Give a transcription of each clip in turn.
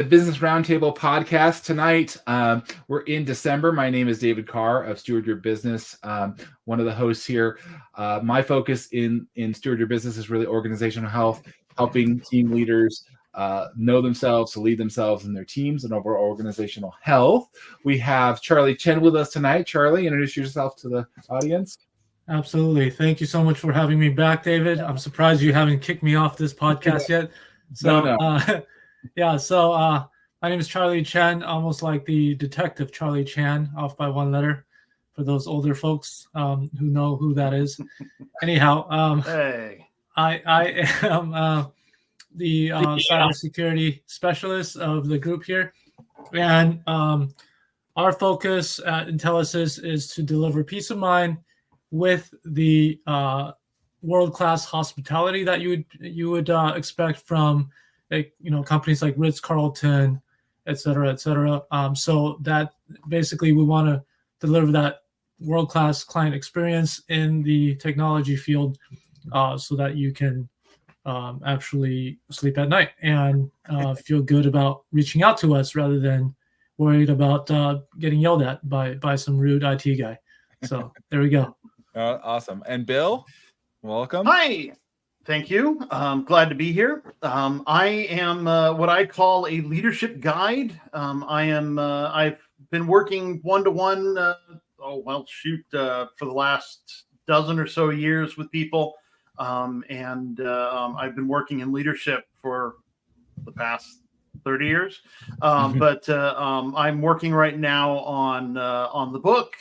The Business Roundtable Podcast tonight. We're in December. My name is David Carr of Steward Your Business, one of the hosts here. My focus in Steward Your Business is really organizational health, helping team leaders know themselves, to lead themselves and their teams, and overall organizational health. We have Charlie Chen with us tonight. Charlie, introduce yourself to the audience. Absolutely. Thank you so much for having me back, David. I'm surprised you haven't kicked me off this podcast yet. So, no. My name is Charlie Chen, almost like the detective Charlie Chan, off by one letter, for those older folks who know who that is. Anyhow, I am the cybersecurity specialist of the group here, and our focus at Intelisys is to deliver peace of mind with the world-class hospitality that you would expect from companies like Ritz-Carlton, et cetera. So that basically we want to deliver that world-class client experience in the technology field, so that you can actually sleep at night and feel good about reaching out to us rather than worried about getting yelled at by some rude IT guy. So there we go. Awesome. And Bill, welcome. Hi. Thank you. Glad to be here. I am what I call a leadership guide. I've been working one-to-one, for the last dozen or so years with people. I've been working in leadership for the past 30 years. But I'm working right now on the book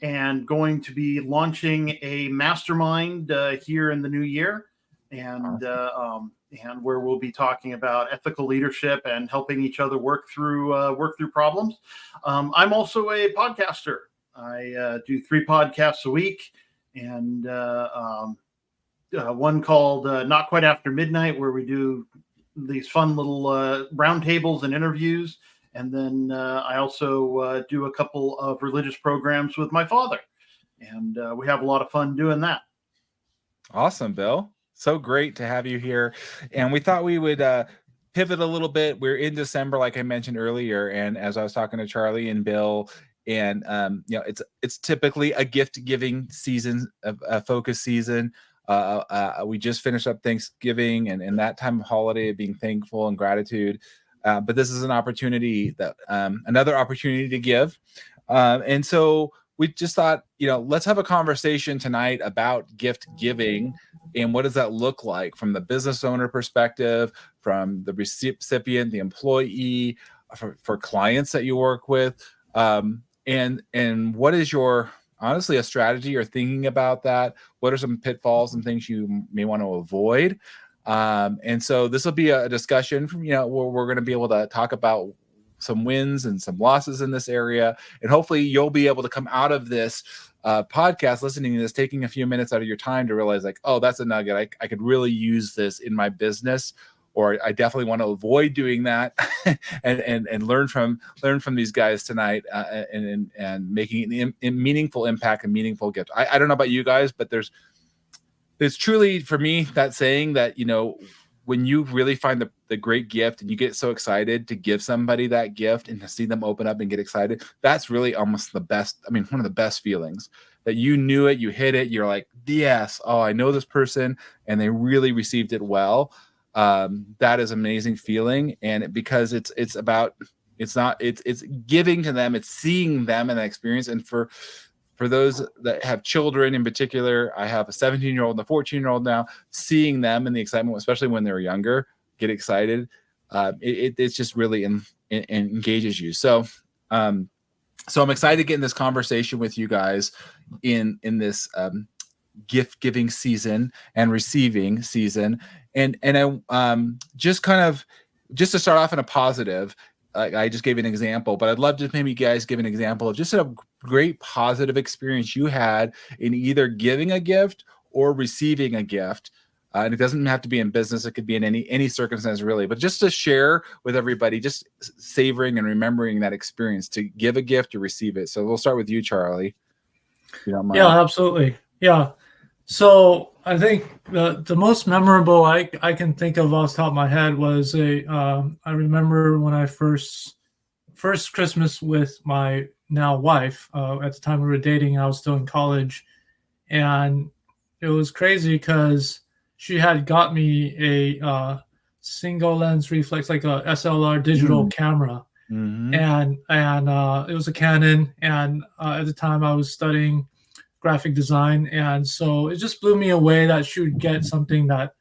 and going to be launching a mastermind here in the new year. And where we'll be talking about ethical leadership and helping each other work through problems. I'm also a podcaster. I do 3 podcasts a week, and one called Not Quite After Midnight, where we do these fun little roundtables and interviews. And then I also do a couple of religious programs with my father, and we have a lot of fun doing that. Awesome, Bill. So great to have you here. And we thought we would pivot a little bit. We're in December, like I mentioned earlier. And as I was talking to Charlie and Bill, and it's typically a gift giving season, a focus season. We just finished up Thanksgiving and that time of holiday of being thankful and gratitude. But this is an opportunity another opportunity to give. And so we just thought, let's have a conversation tonight about gift giving and what does that look like from the business owner perspective, from the recipient, the employee, for clients that you work with, and what is your, honestly, a strategy or thinking about that? What are some pitfalls and things you may want to avoid? And so this will be a discussion from, where we're going to be able to talk about some wins and some losses in this area. And hopefully you'll be able to come out of this podcast, listening to this, taking a few minutes out of your time to realize like, oh, that's a nugget. I could really use this in my business, or I definitely want to avoid doing that and learn from these guys tonight and making a meaningful impact and meaningful gift. I don't know about you guys, but there's truly, for me, that saying that, when you really find the great gift and you get so excited to give somebody that gift and to see them open up and get excited, that's really almost the best. I mean, one of the best feelings that you knew it, you hit it. You're like, yes, oh, I know this person and they really received it well. That is an amazing feeling. And because it's giving to them, it's seeing them in that experience. And for those that have children in particular, I have a 17-year-old and a 14-year-old now, seeing them and the excitement, especially when they're younger, get excited. It's just really engages you. So I'm excited to get in this conversation with you guys in this gift giving season and receiving season. And I just to start off in a positive, I just gave an example, but I'd love to maybe guys give an example of just a great positive experience you had in either giving a gift or receiving a gift. And it doesn't have to be in business. It could be in any circumstance really, but just to share with everybody, just savoring and remembering that experience to give a gift or receive it. So we'll start with you, Charlie, if you don't mind. Yeah, absolutely. Yeah. So I think the most memorable I can think of off the top of my head was I remember when I first Christmas with my now wife. At the time we were dating, I was still in college, and it was crazy because she had got me a single lens reflex, like a SLR digital camera, and it was a Canon, and at the time I was studying graphic design, and so it just blew me away that she would get something that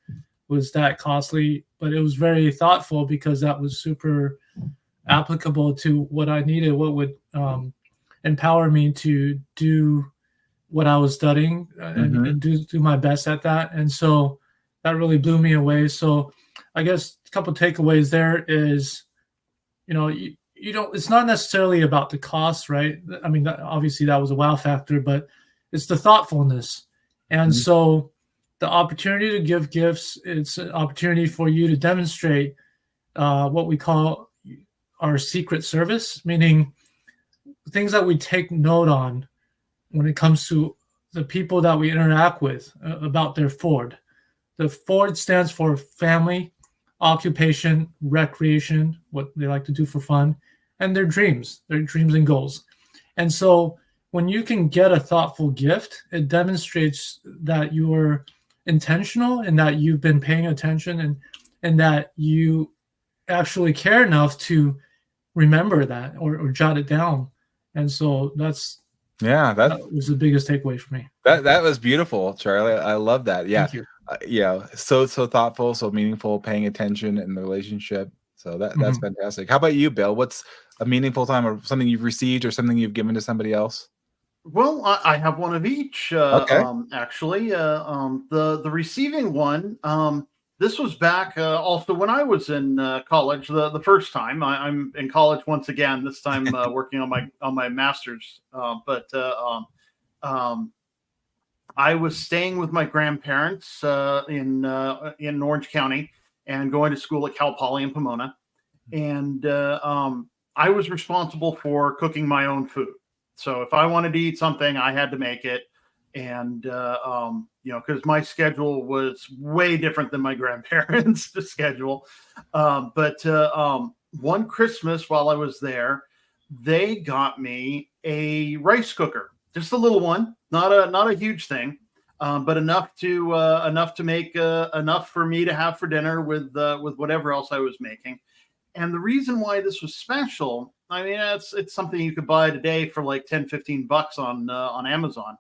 was that costly, but it was very thoughtful because that was super applicable to what I needed, what would empower me to do what I was studying and do my best at that. And so that really blew me away. So I guess a couple of takeaways there is, you don't, it's not necessarily about the cost, right? I mean, obviously that was a wow factor, but it's the thoughtfulness. And so the opportunity to give gifts, it's an opportunity for you to demonstrate what we call our secret service, meaning things that we take note on when it comes to the people that we interact with about their Ford. The Ford stands for family, occupation, recreation, what they like to do for fun, and their dreams and goals. And so when you can get a thoughtful gift, it demonstrates that you are intentional and that you've been paying attention and that you actually care enough to remember that or jot it down. And so that was the biggest takeaway for me. That was beautiful, Charlie. I love that. Yeah. Thank you. Yeah. So thoughtful, so meaningful, paying attention in the relationship. So that's fantastic. How about you, Bill? What's a meaningful time or something you've received or something you've given to somebody else? Well, I have one of each. Actually, the receiving one. This was back also when I was in college. The first time I'm in college once again. This time working on my master's. But I was staying with my grandparents in Orange County and going to school at Cal Poly in Pomona, and I was responsible for cooking my own food. So if I wanted to eat something, I had to make it. And, because my schedule was way different than my grandparents' schedule. But one Christmas while I was there, they got me a rice cooker, just a little one, not a huge thing, but enough to make enough for me to have for dinner with whatever else I was making. And the reason why this was special, I mean, it's something you could buy today for like $10-15 on Amazon,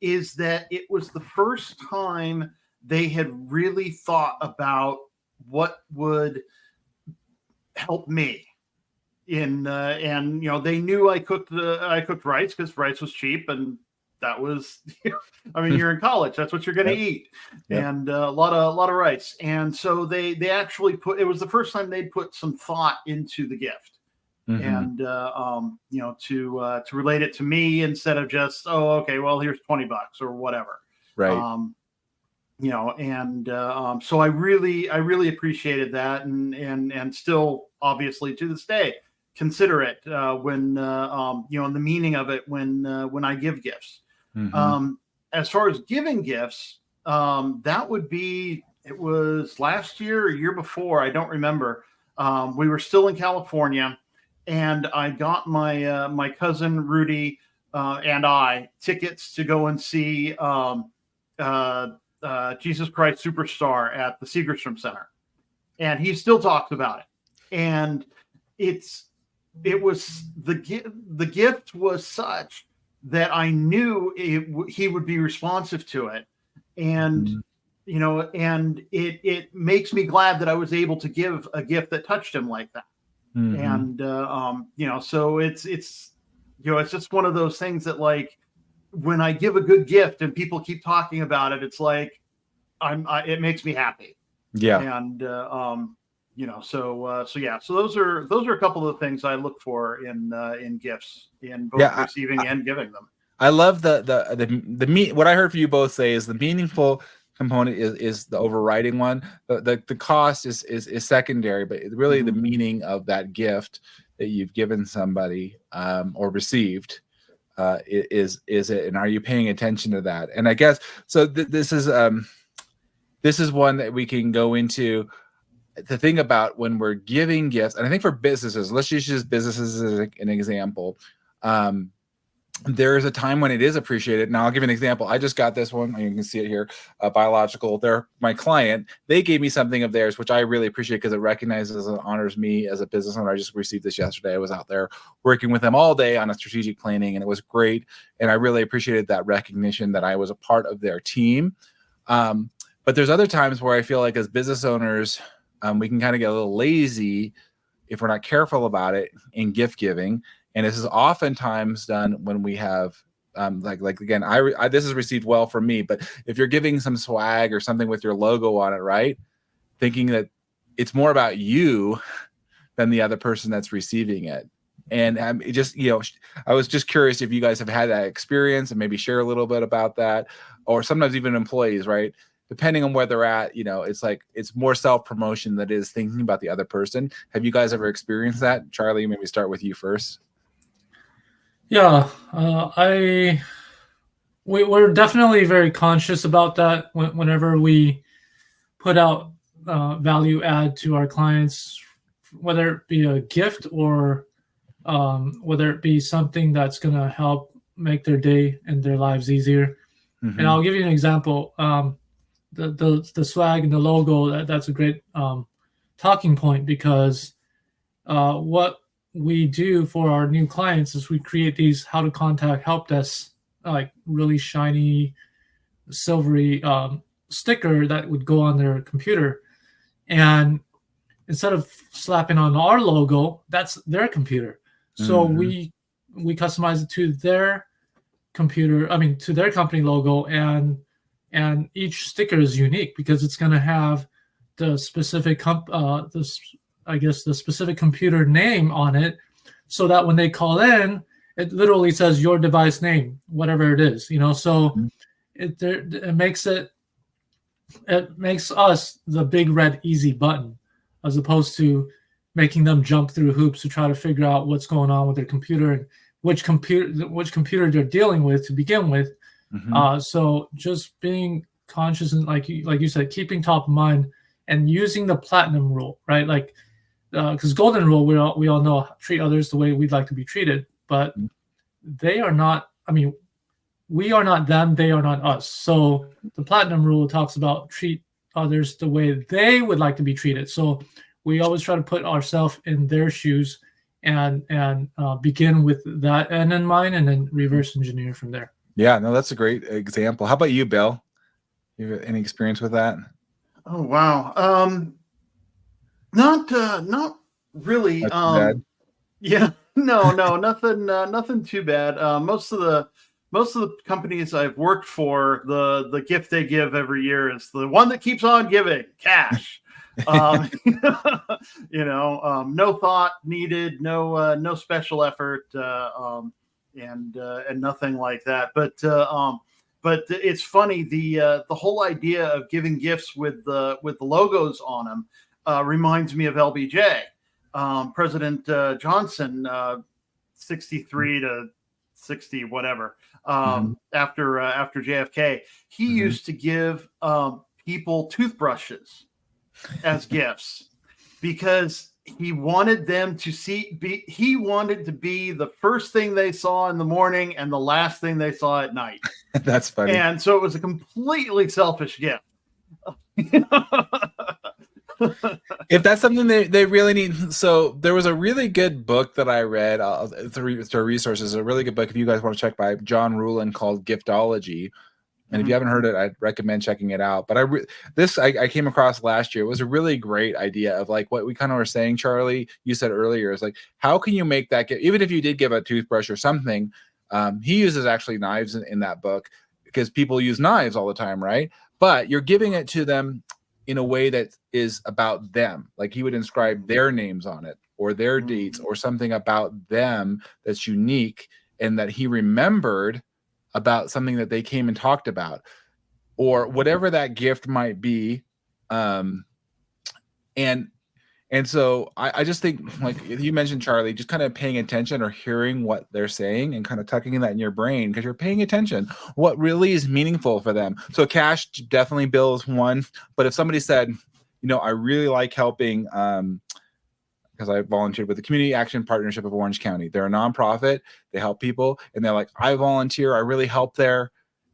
is that it was the first time they had really thought about what would help me and they knew I cooked rice because rice was cheap, and that was, I mean, you're in college, that's what you're going to eat. And a lot of rice. And so they actually it was the first time they'd put some thought into the gift. And to relate it to me instead of just, oh, okay, well, here's $20 or whatever, right? So I really appreciated that, and still obviously to this day consider it when the meaning of it when I give gifts. As far as giving gifts, that would be, it was last year or year before, I don't remember. We were still in California. And I got my cousin Rudy and I tickets to go and see Jesus Christ Superstar at the Segerstrom Center, and he still talks about it. And it was the gift was such that I knew he would be responsive to it, and and it makes me glad that I was able to give a gift that touched him like that. And so it's just one of those things that, like, when I give a good gift and people keep talking about it, it's like it makes me happy. And so those are a couple of the things I look for in gifts, in both receiving and giving them. I love the what I heard from you both say is the meaningful component is the overriding one. The cost is secondary, but really the meaning of that gift that you've given somebody or received is it, and are you paying attention to that? And I guess so. This is one that we can go into to think about when we're giving gifts. And I think for businesses, let's just use businesses as an example. There is a time when it is appreciated. Now I'll give you an example. I just got this one. You can see it here. Biological. They're my client. They gave me something of theirs, which I really appreciate because it recognizes and honors me as a business owner. I just received this yesterday. I was out there working with them all day on a strategic planning, and it was great. And I really appreciated that recognition that I was a part of their team. But there's other times where I feel like as business owners, we can kind of get a little lazy if we're not careful about it in gift giving. And this is oftentimes done when we have, like again, this is received well from me. But if you're giving some swag or something with your logo on it, right? Thinking that it's more about you than the other person that's receiving it. And it just, I was just curious if you guys have had that experience and maybe share a little bit about that, or sometimes even employees, right? Depending on where they're at, it's like it's more self-promotion that is thinking about the other person. Have you guys ever experienced that? Charlie, maybe start with you first. Yeah, we're definitely very conscious about that whenever we put out value add to our clients, whether it be a gift or whether it be something that's going to help make their day and their lives easier. Mm-hmm. And I'll give you an example. The swag and the logo, that's a great talking point, because what we do for our new clients is we create these how to contact help desk, like really shiny silvery sticker that would go on their computer. And instead of slapping on our logo, that's their computer. So we customize it to their computer, to their company logo, and each sticker is unique because it's going to have the specific the specific computer name on it, so that when they call in, it literally says your device name, whatever it is, So it makes us the big red easy button, as opposed to making them jump through hoops to try to figure out what's going on with their computer and which computer they're dealing with to begin with. So just being conscious and like you said, keeping top of mind and using the platinum rule, right? Like, because golden rule, we all know, treat others the way we'd like to be treated, but they are not. We are not them; they are not us. So the platinum rule talks about treat others the way they would like to be treated. So we always try to put ourselves in their shoes and begin with that end in mind, and then reverse engineer from there. Yeah, no, that's a great example. How about you, Bill? You have any experience with that? Oh, wow. Not really. Yeah, no, nothing too bad. Most of the companies I've worked for, the gift they give every year is the one that keeps on giving, cash. No thought needed, no special effort, and nothing like that. But it's funny, the whole idea of giving gifts with the logos on them reminds me of LBJ, President Johnson, 63 to 60, whatever. After JFK, he used to give people toothbrushes as gifts because he wanted them to he wanted to be the first thing they saw in the morning and the last thing they saw at night. That's funny. And so it was a completely selfish gift. If that's something they really need. So there was a really good book that I read through resources, a really good book if you guys want to check, by John Ruhlin, called Giftology. And if you haven't heard it, I'd recommend checking it out. But I came across last year. It was a really great idea of like what we kind of were saying, Charlie, you said earlier, is like, how can you make that gift? Even if you did give a toothbrush or something, he uses actually knives in that book, because people use knives all the time, right? But you're giving it to them in a way that is about them. Like he would inscribe their names on it or their dates or something about them that's unique and that he remembered about something that they came and talked about, or whatever that gift might be. And And so I just think, like you mentioned, Charlie, just kind of paying attention or hearing what they're saying and kind of tucking that in your brain because you're paying attention. What really is meaningful for them. So cash definitely bills one. But if somebody said, I really like helping because I volunteered with the Community Action Partnership of Orange County. They're a nonprofit. They help people. And they're like, I volunteer. I really help there.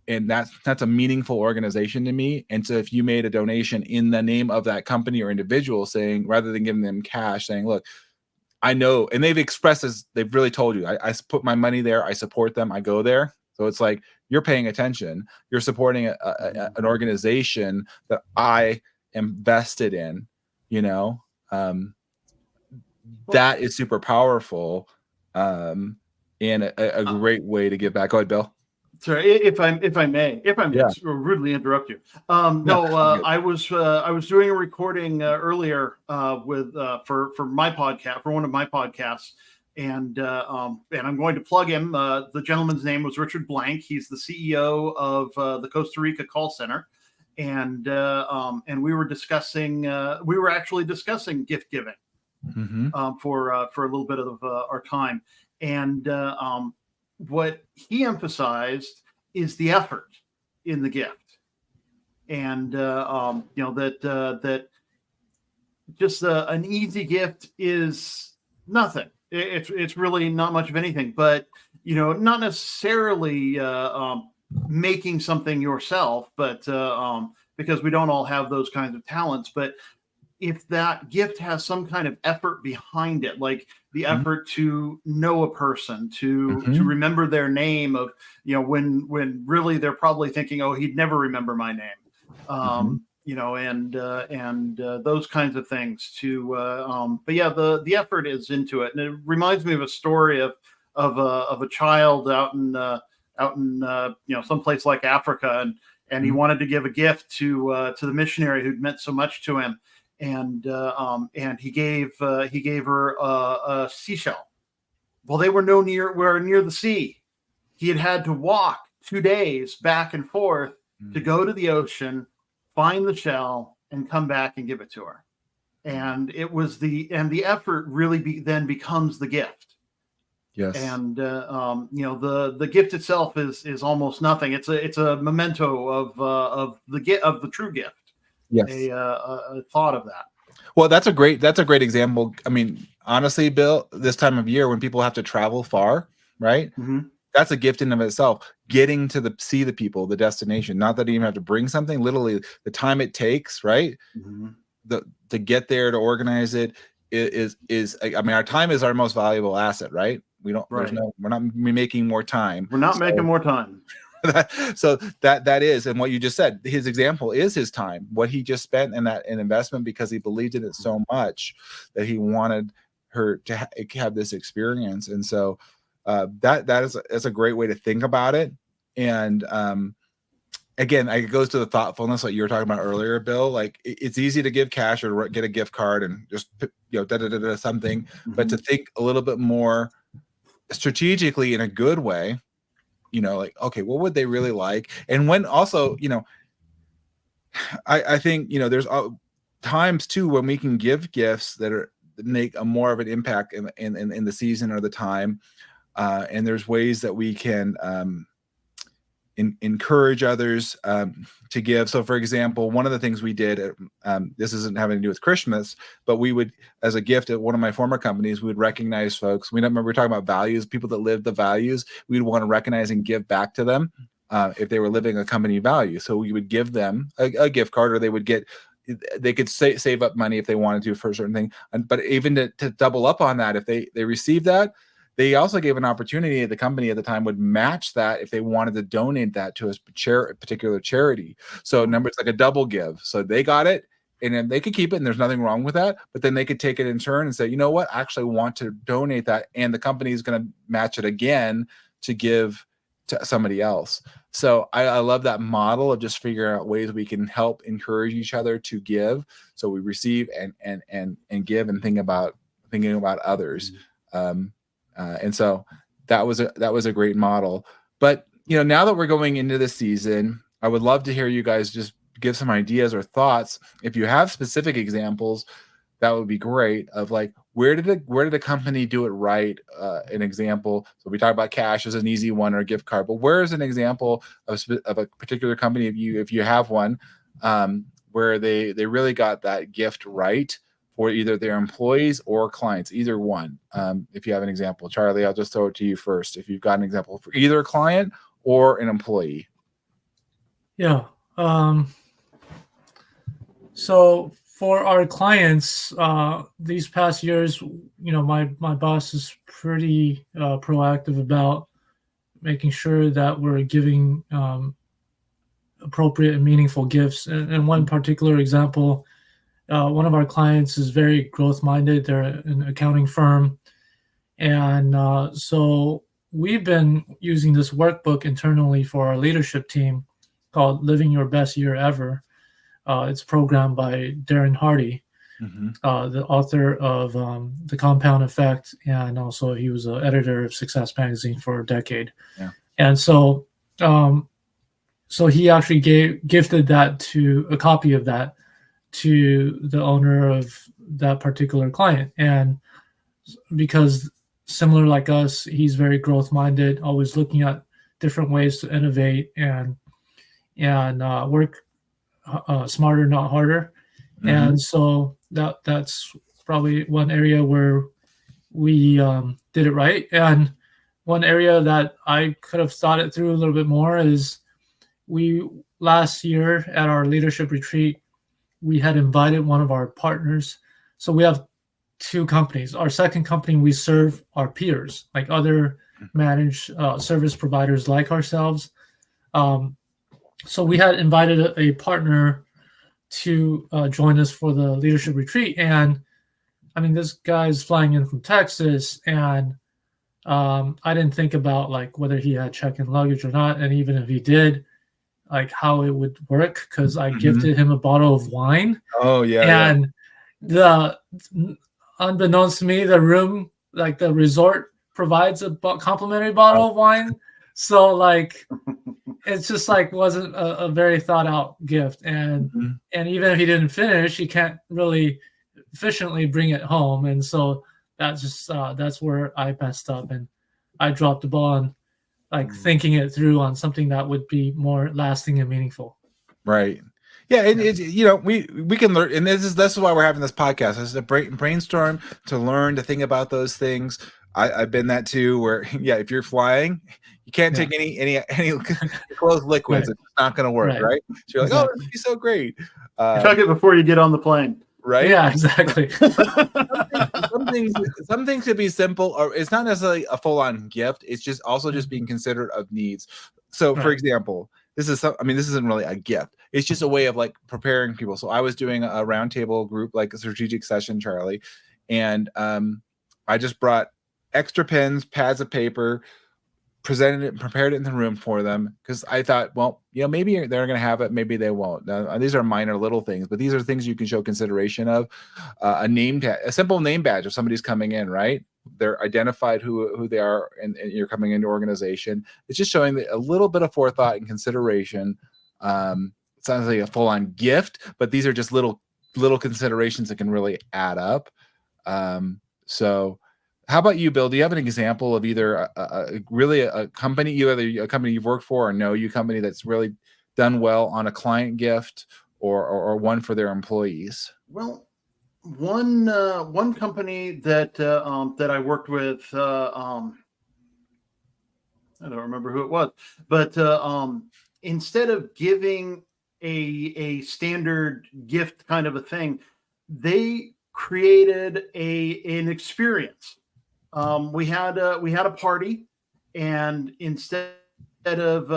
And that's a meaningful organization to me. And so if you made a donation in the name of that company or individual saying, rather than giving them cash, saying, look, I know, and they've expressed as they've really told you, I put my money there, I support them, I go there. So it's like, you're paying attention, you're supporting an organization that I am vested in, that is super powerful and a great way to give back. Go ahead, Bill. Sorry, if I may Yeah. rudely interrupt you. I was doing a recording earlier for my podcast, for one of my podcasts, and I'm going to plug him. The gentleman's name was Richard Blank. He's the CEO of the Costa Rica call center, and we were actually discussing gift giving for a little bit of our time, and what he emphasized is the effort in the gift, and that just an easy gift is nothing. It's really not much of anything, but not necessarily making something yourself, but because we don't all have those kinds of talents, but if that gift has some kind of effort behind it, like the effort to know a person, to remember their name, of when really they're probably thinking, oh, he'd never remember my name, and those kinds of things but yeah, the effort is into it. And it reminds me of a story of a child out in someplace like Africa, and he wanted to give a gift to the missionary who'd meant so much to him. And he gave her a seashell. Well, they were near the sea. He had to walk 2 days back and forth to go to the ocean, find the shell, and come back and give it to her. And it was the effort really then becomes the gift. Yes. And the gift itself is almost nothing. It's a memento of the true gift. Yes. A thought of that. Well, that's a great example. I mean, honestly, Bill, this time of year when people have to travel far, right? That's a gift in of itself. Getting to see the people, the destination. Not that you even have to bring something. Literally, the time it takes, right? To get there, to organize it is. I mean, our time is our most valuable asset, right? We don't. Right. We're not making more time. We're not making more time. So that is, and what you just said, his example is his time, what he just spent in that investment, because he believed in it so much that he wanted her to have this experience. And so that is a great way to think about it. And again, it goes to the thoughtfulness like you were talking about earlier, Bill. Like it's easy to give cash or get a gift card and just something, but to think a little bit more strategically in a good way. Like, okay, what would they really like? And when also, I think, there's times too when we can give gifts that make a more of an impact in the season or the time. And there's ways that we can encourage others to give. So for example, one of the things we did, this isn't having to do with Christmas, but we would, as a gift at one of my former companies, we would recognize folks. We were talking about values, people that live the values. We'd want to recognize and give back to them if they were living a company value. So we would give them a gift card, or they could save up money if they wanted to for a certain thing. But even to double up on that, if they received that, they also gave an opportunity. The company at the time would match that if they wanted to donate that to a particular charity. So it's like a double give. So they got it, and then they could keep it, and there's nothing wrong with that. But then they could take it in turn and say, you know what, I actually want to donate that, and the company is going to match it again to give to somebody else. So I love that model of just figuring out ways we can help encourage each other to give. So we receive and give and thinking about others. And so that was a great model. But now that we're going into the season, I would love to hear you guys just give some ideas or thoughts. If you have specific examples that would be great. Of like, where did the company do it right? An example. So we talk about cash as an easy one, or a gift card, but where is an example of a particular company, if you have one, where they really got that gift right for either their employees or clients, either one. If you have an example, Charlie, I'll just throw it to you first. If you've got an example for either a client or an employee. Yeah. So for our clients, these past years, my boss is pretty proactive about making sure that we're giving appropriate and meaningful gifts. And one particular example, one of our clients is very growth-minded. They're an accounting firm. And so we've been using this workbook internally for our leadership team called Living Your Best Year Ever. It's programmed by Darren Hardy, the author of The Compound Effect, and also he was an editor of Success Magazine for a decade. Yeah. And so so he actually gifted a copy of that to the owner of that particular client. And because similar like us, he's very growth minded, always looking at different ways to innovate and work smarter, not harder. And so that's probably one area where we did it right. And one area that I could have thought it through a little bit more is last year at our leadership retreat, we had invited one of our partners. So we have two companies. Our second company, we serve our peers, like other managed service providers like ourselves. So we had invited a partner to join us for the leadership retreat. And I mean, this guy's flying in from Texas, and I didn't think about like whether he had check-in luggage or not. And even if he did, like how it would work, because I gifted him a bottle of wine. Oh yeah. And unbeknownst to me, the room, like the resort, provides a complimentary bottle of wine. So like, it's just like wasn't a very thought out gift. And even if he didn't finish, he can't really efficiently bring it home. And so that's just that's where I messed up, and I dropped the ball on like thinking it through on something that would be more lasting and meaningful. Right. Yeah, we can learn, and this is why we're having this podcast. This is a brainstorm to learn, to think about those things. I've been that too, where if you're flying, you can't take any closed liquids. Right. It's not going to work, right? So you're like, oh, this would be so great. Check it before you get on the plane. Right? Yeah, exactly. some things could be simple, or it's not necessarily a full-on gift. It's just also just being considerate of needs. So, for example, this isn't really a gift. It's just a way of like preparing people. So I was doing a roundtable group, like a strategic session, Charlie, and I just brought extra pens, pads of paper, presented it and prepared it in the room for them, because I thought, well, maybe they're going to have it, maybe they won't. Now, these are minor little things, but these are things you can show consideration of. A simple name badge if somebody's coming in, right? They're identified who they are, and you're coming into organization. It's just showing a little bit of forethought and consideration. It's not like a full-on gift, but these are just little considerations that can really add up. So how about you, Bill? Do you have an example of either a company, either a company you've worked for or know you company that's really done well on a client gift, or one for their employees? Well, one company that I worked with, I don't remember who it was, but instead of giving a standard gift kind of a thing, they created an experience. We had a party, and instead of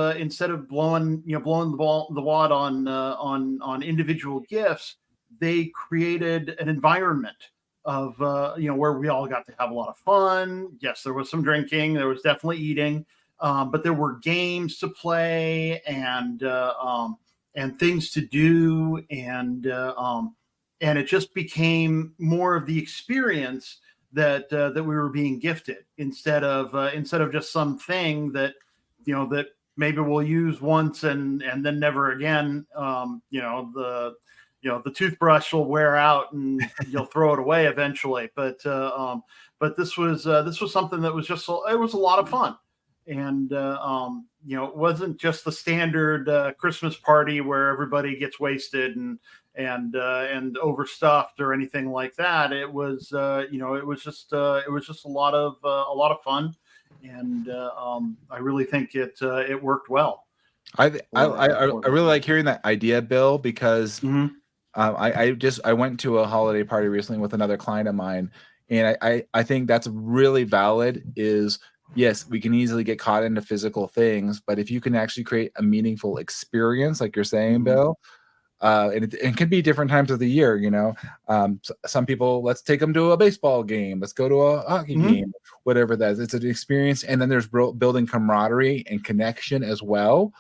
blowing the wad on individual gifts, they created an environment of where we all got to have a lot of fun. Yes, there was some drinking, there was definitely eating, but there were games to play and things to do, and it just became more of the experience that we were being gifted, instead of just something that that maybe we'll use once and then never again. the toothbrush will wear out and you'll throw it away eventually. But this was something that was it was a lot of fun. And, it wasn't just the standard Christmas party where everybody gets wasted and overstuffed or anything like that. It was, it was just a lot of fun. And I really think it worked well. I really like hearing that idea, Bill, because I went to a holiday party recently with another client of mine, and I think that's really valid. Is yes, we can easily get caught into physical things, but if you can actually create a meaningful experience, like you're saying, Bill, and it can be different times of the year, some people, let's take them to a baseball game, let's go to a hockey game, whatever that is. It's an experience, and then there's building camaraderie and connection as well.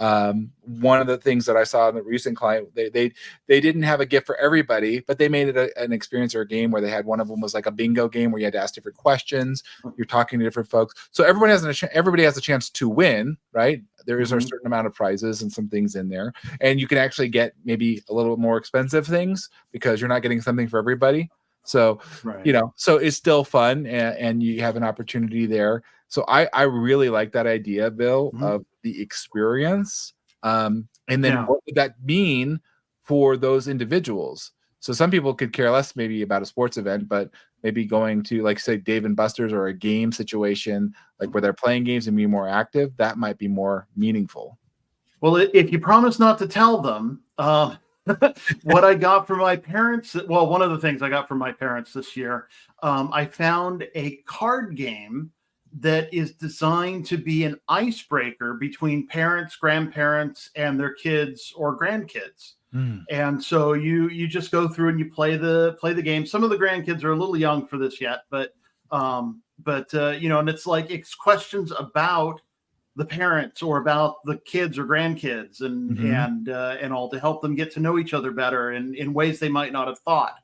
One of the things that I saw in the recent client, they didn't have a gift for everybody, but they made it an experience or a game where they had, one of them was like a bingo game where you had to ask different questions. You're talking to different folks. So everybody has a chance to win, right? There is a certain amount of prizes and some things in there, and you can actually get maybe a little more expensive things because you're not getting something for everybody. So, so it's still fun, and you have an opportunity there. So I really like that idea, Bill, of the experience. And then what would that mean for those individuals? So some people could care less maybe about a sports event, but maybe going to, like, say, Dave and Buster's or a game situation, like where they're playing games and being more active, that might be more meaningful. Well, if you promise not to tell them, what I got from my parents, well, one of the things I got from my parents this year, I found a card game that is designed to be an icebreaker between parents, grandparents, and their kids or grandkids. And so you just go through and you play the game. Some of the grandkids are a little young for this yet, but and it's questions about the parents or about the kids or grandkids and all, to help them get to know each other better in ways they might not have thought.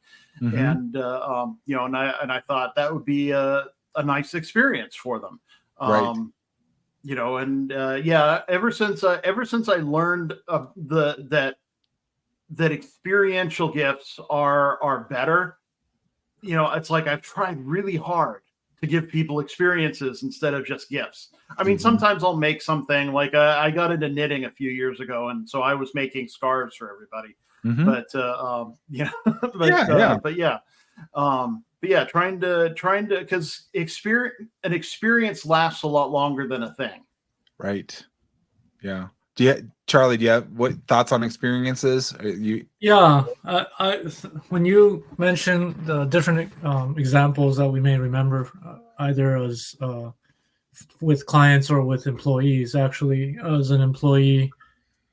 And I thought that would be a nice experience for them. Ever since I learned that experiential gifts are better, it's like I've tried really hard to give people experiences instead of just gifts. I mean, sometimes I'll make something, like I got into knitting a few years ago, and so I was making scarves for everybody. Trying to, because an experience lasts a lot longer than a thing. Right. Yeah. Charlie, do you have what thoughts on experiences? When you mentioned the different examples that we may remember, either as with clients or with employees. Actually, as an employee a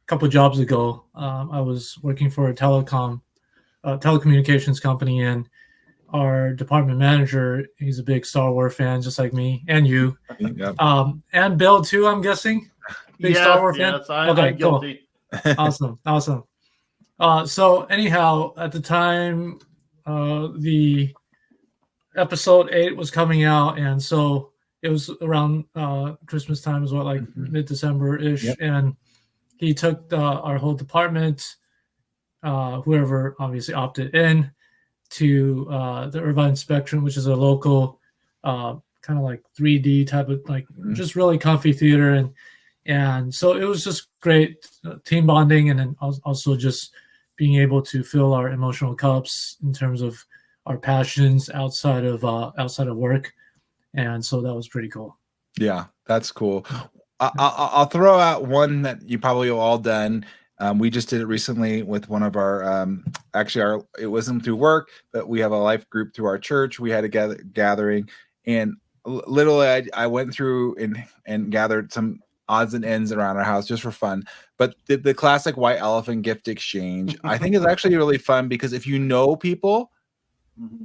couple of jobs ago, I was working for a telecommunications company, and our department manager, he's a big Star Wars fan, just like me and you. And Bill too, I'm guessing. Big Star Wars fan? Yes, I'm guilty. Cool. Awesome. So anyhow, at the time, the episode 8 was coming out, and so it was around Christmas time, as well, like mid-December-ish, and he took our whole department, whoever obviously opted in, to the Irvine Spectrum, which is a local kind of like 3D type of, like, just really comfy theater, and so it was just great team bonding, and then also just being able to fill our emotional cups in terms of our passions outside of work, and so that was pretty cool. Yeah, that's cool. I'll throw out one that you probably have all done. We just did it recently with one of our, it wasn't through work, but we have a life group through our church. We had a gathering, and literally I went through and gathered some odds and ends around our house just for fun. But the classic white elephant gift exchange, I think, is actually really fun, because if you know people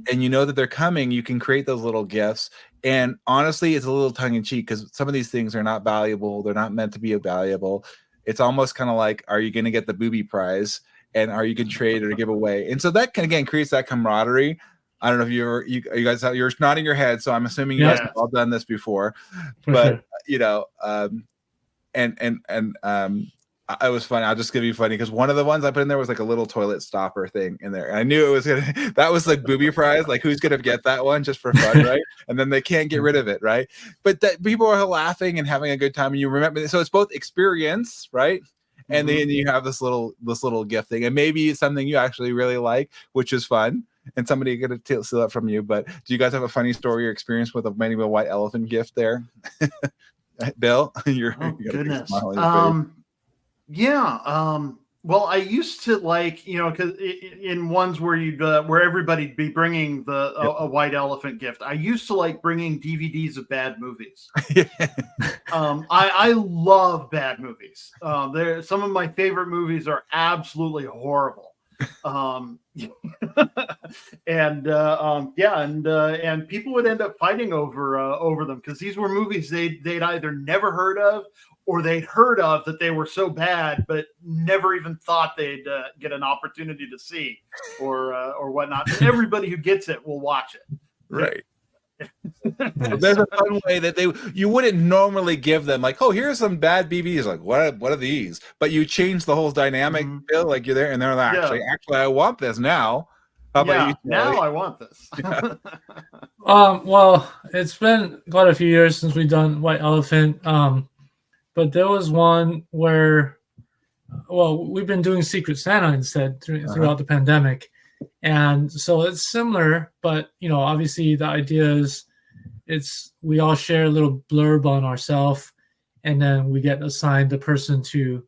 and you know that they're coming, you can create those little gifts. And honestly, it's a little tongue in cheek, because some of these things are not valuable. They're not meant to be valuable. It's almost kind of like, are you going to get the booby prize, and are you going to trade or give away? And so that can, again, creates that camaraderie. I don't know if you guys, you're nodding your head, so I'm assuming you guys have all done this before. But I was funny. I'll just give you funny because one of the ones I put in there was like a little toilet stopper thing in there. And I knew it was gonna. That was like booby prize. Like who's gonna get that one just for fun, right? And then they can't get rid of it, right? But that people are laughing and having a good time, and you remember. So it's both experience, right? And then you have this little gift thing, and maybe it's something you actually really like, which is fun. And somebody going to steal that from you. But do you guys have a funny story or experience with maybe a white elephant gift there? Bill, you're goodness. Well, I used to like, because in ones where where everybody'd be bringing a white elephant gift, I used to like bringing DVDs of bad movies. I love bad movies. Some of my favorite movies are absolutely horrible. And people would end up fighting over them because these were movies they'd either never heard of or they'd heard of that they were so bad but never even thought they'd get an opportunity to see or whatnot. And everybody who gets it will watch it. Right. There's a fun way that you wouldn't normally give them like, oh, here's some bad BBs. Like, what are these? But you change the whole dynamic. Feel like you're there, and they're like, actually, I want this now. How about you, now I want this. Well, it's been quite a few years since we've done White Elephant. But there was one where, we've been doing Secret Santa instead throughout the pandemic. And so it's similar, but obviously the idea is we all share a little blurb on ourselves, and then we get assigned the person to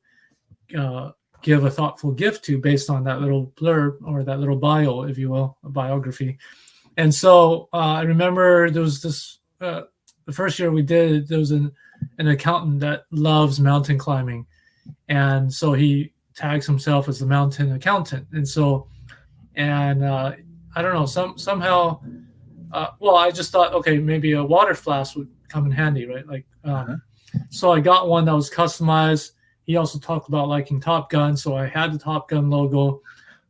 give a thoughtful gift to based on that little blurb or that little bio, if you will, a biography. And so I remember there was this the first year we did it, there was an accountant that loves mountain climbing, and so he tags himself as the mountain accountant. And so I don't know, somehow, I just thought, okay, maybe a water flask would come in handy, right? Like, so I got one that was customized. He also talked about liking Top Gun, so I had the Top Gun logo.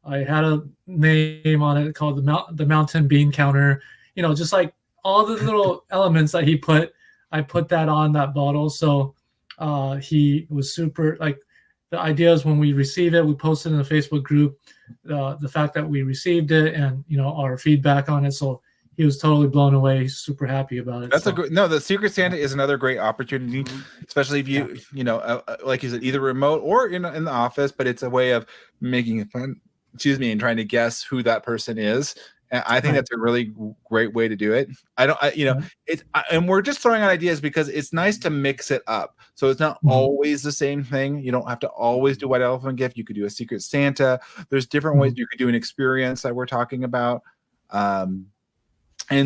I had a name on it called the Mountain Bean Counter. Just like all the little elements that he put, I put that on that bottle. So he was super, like, the idea is when we receive it, we post it in the Facebook group, the fact that we received it and, our feedback on it. So he was totally blown away. He's super happy about it. That's the Secret Santa is another great opportunity, especially if you, like you said, either remote or in the office, but it's a way of making it fun, and trying to guess who that person is. And I think that's a really great way to do it. And we're just throwing out ideas because it's nice to mix it up. So it's not always the same thing. You don't have to always do white elephant gift. You could do a Secret Santa. There's different ways you could do an experience that we're talking about. And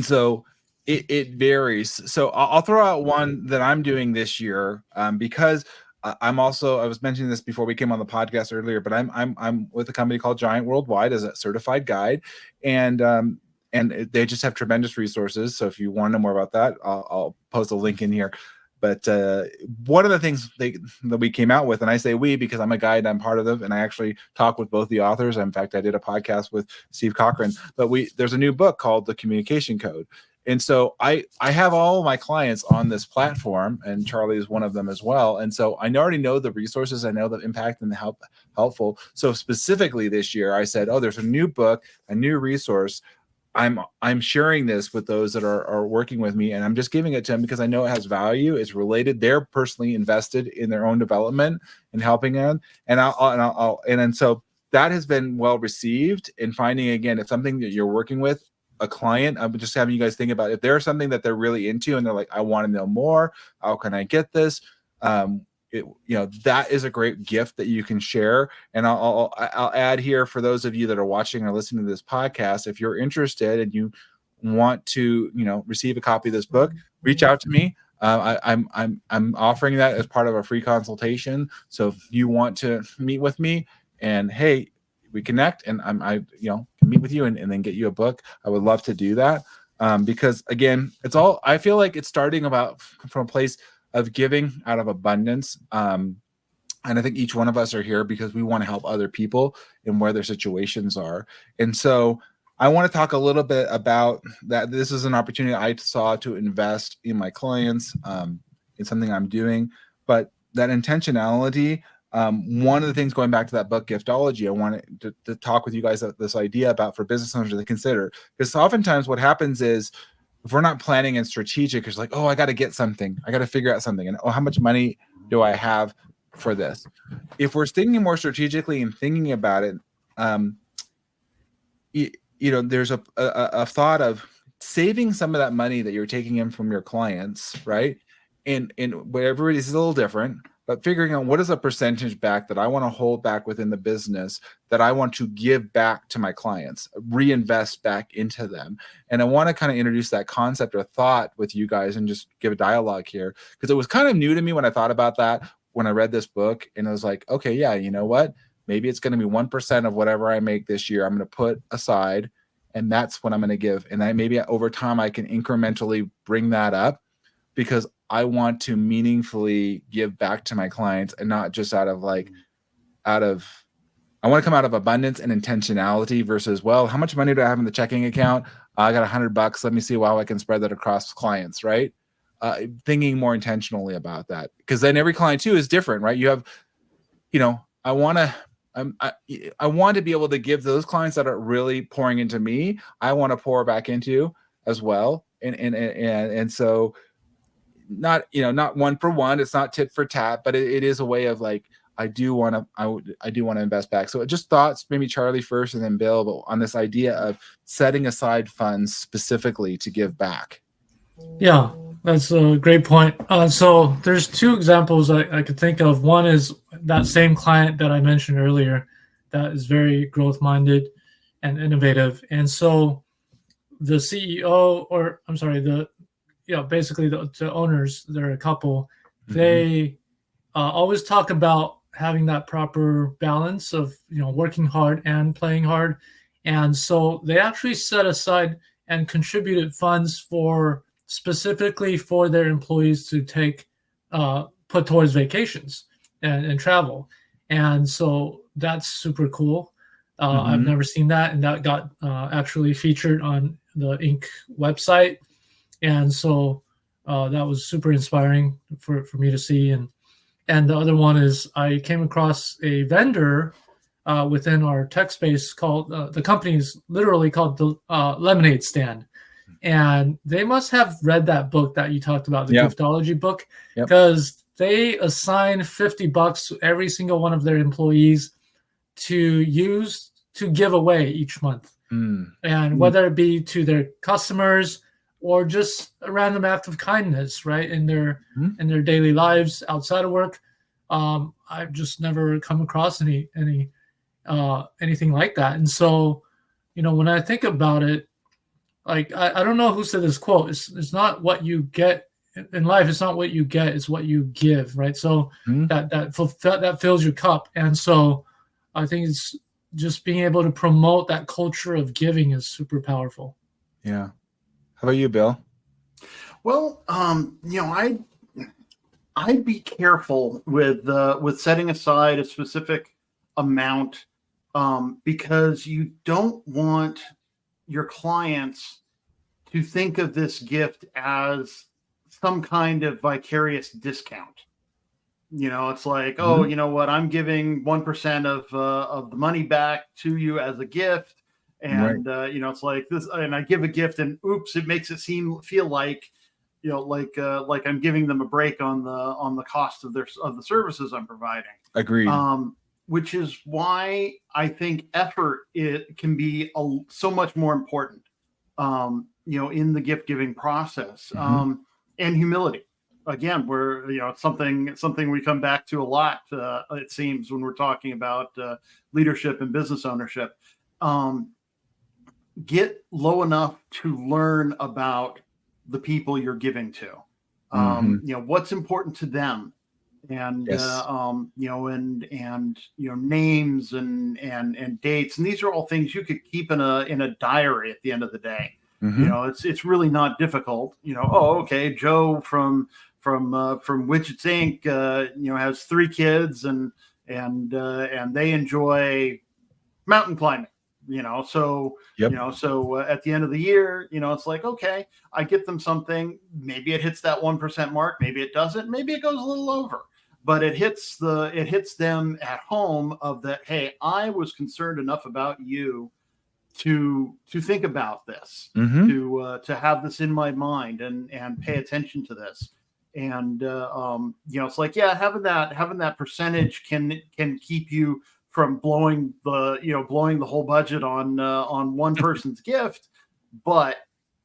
so it varies. So I'll throw out one that I'm doing this year because I was mentioning this before we came on the podcast earlier, but I'm with a company called Giant Worldwide as a certified guide, and they just have tremendous resources. So if you want to know more about that, I'll post a link in here. But one of the things that we came out with, and I say we because I'm a guide, I'm part of them, and I actually talk with both the authors. In fact, I did a podcast with Steve Cochran. But there's a new book called The Communication Code. And so I have all of my clients on this platform, and Charlie is one of them as well. And so I already know the resources, I know the impact and the helpful. So specifically this year, I said, there's a new book, a new resource. I'm sharing this with those that are working with me, and I'm just giving it to them because I know it has value. It's related. They're personally invested in their own development and helping them. And so that has been well received. And finding, again, if something that you're working with, a client, I'm just having you guys think about if there's something that they're really into and they're like, I want to know more. How can I get this? That is a great gift that you can share. And I'll add here for those of you that are watching or listening to this podcast, if you're interested and you want to, receive a copy of this book, reach out to me. I'm offering that as part of a free consultation. So if you want to meet with me and hey, we connect and I can meet with you and then get you a book, I would love to do that. Because again, I feel like it's starting from a place of giving out of abundance. And I think each one of us are here because we want to help other people and where their situations are. And so I want to talk a little bit about that. This is an opportunity I saw to invest in my clients, in something I'm doing, but that intentionality, one of the things, going back to that book Giftology, I wanted to talk with you guys this idea about for business owners to consider, because oftentimes what happens is, if we're not planning and strategic, it's like, oh, I got to get something, I got to figure out something, and oh, how much money do I have for this? If we're thinking more strategically and thinking about it, there's a thought of saving some of that money that you're taking in from your clients, right? And where everybody's a little different, but figuring out what is a percentage back that I want to hold back within the business that I want to give back to my clients, reinvest back into them. And I want to kind of introduce that concept or thought with you guys and just give a dialogue here, because it was kind of new to me when I thought about that, when I read this book, and I was like, okay, yeah, you know what? Maybe it's going to be 1% of whatever I make this year, I'm going to put aside, and that's what I'm going to give. And maybe over time I can incrementally bring that up, because I want to meaningfully give back to my clients, and not just I want to come out of abundance and intentionality versus, well, how much money do I have in the checking account? I got $100. Let me see how I can spread that across clients, right? Thinking more intentionally about that, because then every client too is different, right? You have, I want to be able to give those clients that are really pouring into me, I want to pour back into as well. And so not one for one, it's not tit for tat, but it is a way of like, I do want to invest back. So just thoughts, maybe Charlie first and then Bill, but on this idea of setting aside funds specifically to give back. Yeah, that's a great point. So there's two examples I could think of. One is that same client that I mentioned earlier that is very growth-minded and innovative. And so the CEO, or I'm sorry, basically the owners, they're a couple, they always talk about having that proper balance of, working hard and playing hard. And so they actually set aside and contributed funds specifically for their employees to put towards vacations and travel. And so that's super cool. I've never seen that. And that got actually featured on the Inc. website. And so that was super inspiring for me to see. And the other one is, I came across a vendor within our tech space called, the company is literally called the Lemonade Stand. And they must have read that book that you talked about, the Giftology book, because they assign $50 to every single one of their employees to give away each month. And whether it be to their customers or just a random act of kindness, right, in their daily lives outside of work. I've just never come across anything like that. And so, when I think about it, like, I don't know who said this quote. It's not what you get in life. It's not what you get. It's what you give, right? So that fills your cup. And so I think it's just being able to promote that culture of giving is super powerful. Yeah. How about you, Bill? Well, I'd be careful with setting aside a specific amount, because you don't want your clients to think of this gift as some kind of vicarious discount. It's like, oh, you know what? I'm giving 1% of the money back to you as a gift. And, it's like this, and I give a gift and oops, it makes it feel like, like I'm giving them a break on the cost of the services I'm providing. Agreed. Which is why I think effort, it can be so much more important, in the gift giving process, and humility. Again, it's something we come back to a lot. It seems, when we're talking about leadership and business ownership. Get low enough to learn about the people you're giving to. What's important to them, and names and dates, and these are all things you could keep in a diary at the end of the day. It's really not difficult. Okay, Joe from Widgets Inc. Has 3 kids and they enjoy mountain climbing. So at the end of the year, it's like, okay, I get them something. Maybe it hits that 1% mark. Maybe it doesn't. Maybe it goes a little over. but it hits them at home of that, hey, I was concerned enough about you to think about this, to have this in my mind and pay attention to this. And it's like, yeah, having that percentage can keep you from blowing the whole budget on one person's gift, but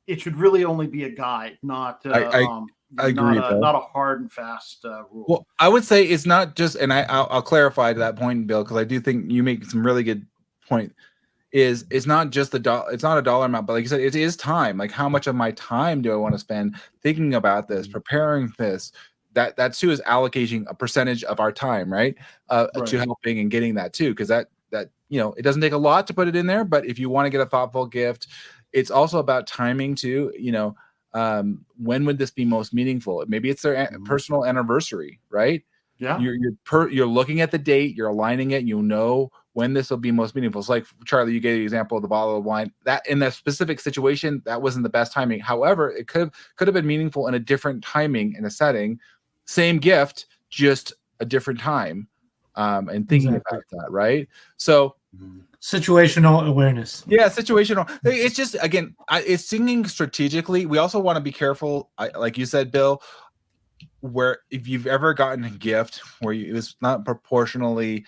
it should really only be a guide, not I agree, not a hard and fast rule. Well, I would say it's not just, and I'll clarify to that point, Bill, because I do think you make some really good point. It's not just it's not a dollar amount, but like you said, it is time. Like, how much of my time do I want to spend thinking about this, preparing this? That too is allocating a percentage of our time, right? To helping and getting that too, because that it doesn't take a lot to put it in there, but if you want to get a thoughtful gift, it's also about timing too. When would this be most meaningful? Maybe it's their personal anniversary, right? Yeah. You're looking at the date, you're aligning it, when this will be most meaningful. It's like, Charlie, you gave the example of the bottle of wine. That in that specific situation, that wasn't the best timing. However, it could have been meaningful in a different timing, in a setting, same gift, just a different time, and thinking about that, right? So situational awareness. Yeah, situational. It's just, again, it's thinking strategically. We also want to be careful, like you said, Bill, where if you've ever gotten a gift where it was not proportionally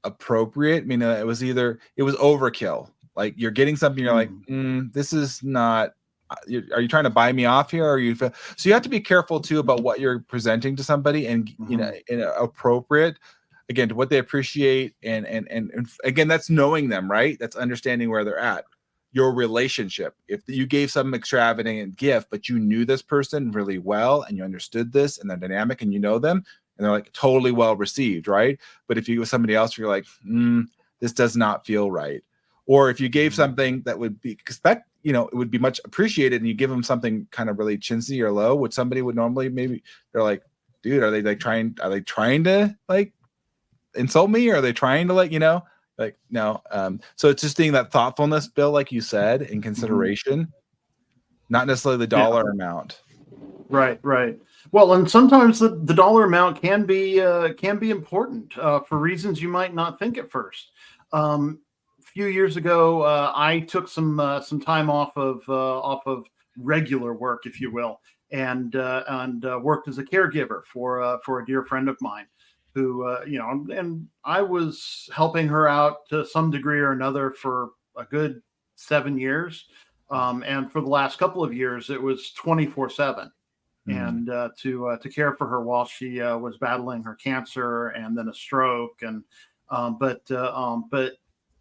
appropriate, I mean, it was overkill. Like, you're getting something, you're like, this is not. Are you trying to buy me off here? So you have to be careful too about what you're presenting to somebody, and in appropriate, again, to what they appreciate, and again, that's knowing them, right? That's understanding where they're at. Your relationship. If you gave some extravagant gift, but you knew this person really well and you understood this and the dynamic, and you know them, and they're like totally well received, right? But if you give somebody else, you're like, this does not feel right. Or if you gave something that would be it would be much appreciated, and you give them something kind of really chintzy or low, which somebody would normally, maybe they're like, dude, are they trying to like insult me? Or are they trying to like, no. So it's just being that thoughtfulness, Bill, like you said, in consideration, not necessarily the dollar amount. Right. Well, and sometimes the dollar amount can be important for reasons you might not think at first. Few years ago, I took some time off of regular work, if you will, and worked as a caregiver for a dear friend of mine, who and I was helping her out to some degree or another for a good 7 years, and for the last couple of years, it was 24/7, and to care for her while she was battling her cancer and then a stroke, and but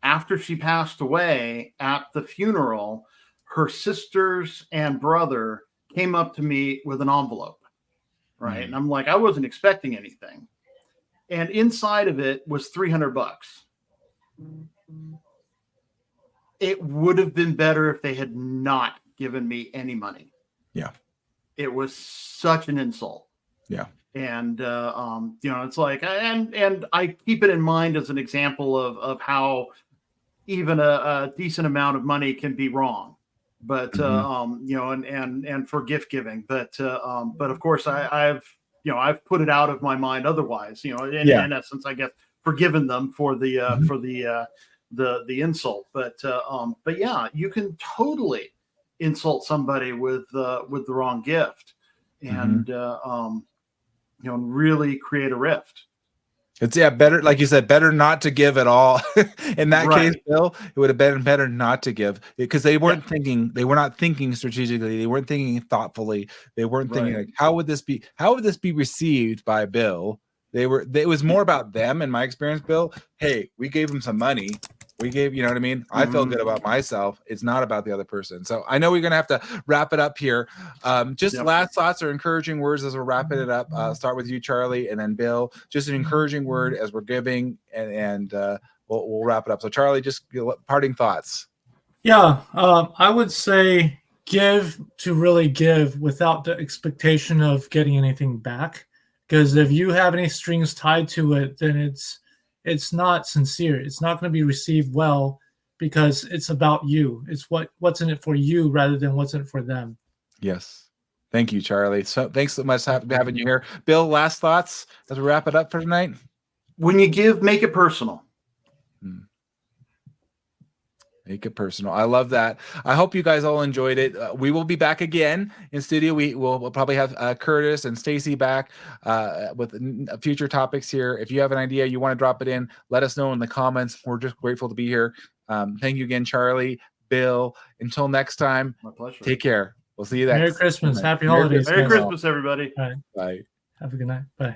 after she passed away, at the funeral, her sisters and brother came up to me with an envelope, right? And I'm like, I wasn't expecting anything. And inside of it was $300. It would have been better if they had not given me any money. Yeah. It was such an insult. Yeah. And, it's like, and I keep it in mind as an example of how even a decent amount of money can be wrong, but and for gift giving, but of course I've put it out of my mind otherwise, in essence, I guess, forgiven them for the insult, but yeah, you can totally insult somebody with the wrong gift, and really create a rift. It's better, like you said, better not to give at all. In that case, Bill, it would have been better not to give, because they weren't thinking. They were not thinking strategically. They weren't thinking thoughtfully. They weren't thinking like, how would this be received by Bill? It was more about them, in my experience, Bill. Hey, we gave them some money. We gave, you know what I mean? I feel good about myself. It's not about the other person. So I know we're going to have to wrap it up here. Last thoughts or encouraging words as we're wrapping it up. Start with you, Charlie, and then Bill. Just an encouraging word as we're giving, and we'll wrap it up. So Charlie, just parting thoughts. Yeah, I would say give to really give without the expectation of getting anything back. Because if you have any strings tied to it, then it's not sincere. It's not going to be received well, because it's about you. It's what's in it for you rather than what's in it for them. Yes. Thank you, Charlie. So thanks so much for having you here. Bill, last thoughts as we wrap it up for tonight? When you give, make it personal. Make it personal. I love that. I hope you guys all enjoyed it. We will be back again in studio. We'll probably have Curtis and Stacy back with future topics here. If you have an idea, you want to drop it in, let us know in the comments. We're just grateful to be here. Thank you again, Charlie, Bill. Until next time, My pleasure. take care. We'll see you next. Merry Christmas. Happy holidays. Merry Christmas, everybody. All right. Bye. Have a good night. Bye.